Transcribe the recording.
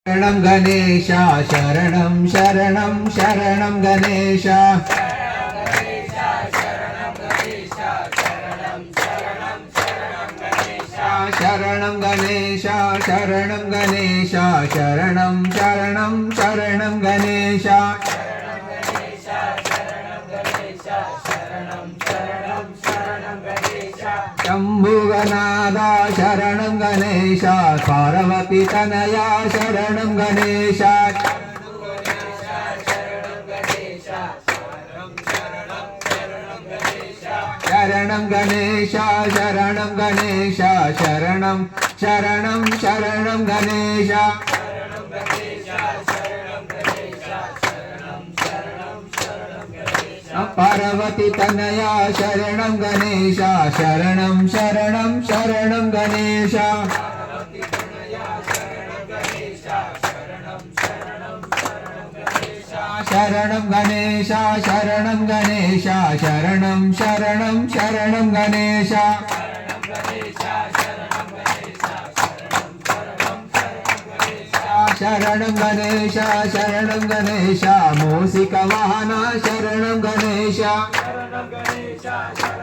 शरणं गणेश शरणं शरणं शरणं गणेश शरणं गणेश शरणं गणेश शरणं शरणं शरणं गणेश शंभुगनादा शरणं गणेश पार्वती तनया शरणं गणेश शरणं गणेश शरणं गणेश शरणं शरणं शरणं गणेश पार्वती तनया शरणं गणेश शरणं शरणं शरणं गणेश शरणं गणेश शरणं गणेश शरणं शरणं शरणं गणेश शरणं गणेश शरणं गणेश मूषिक वाहन शरणं गणेश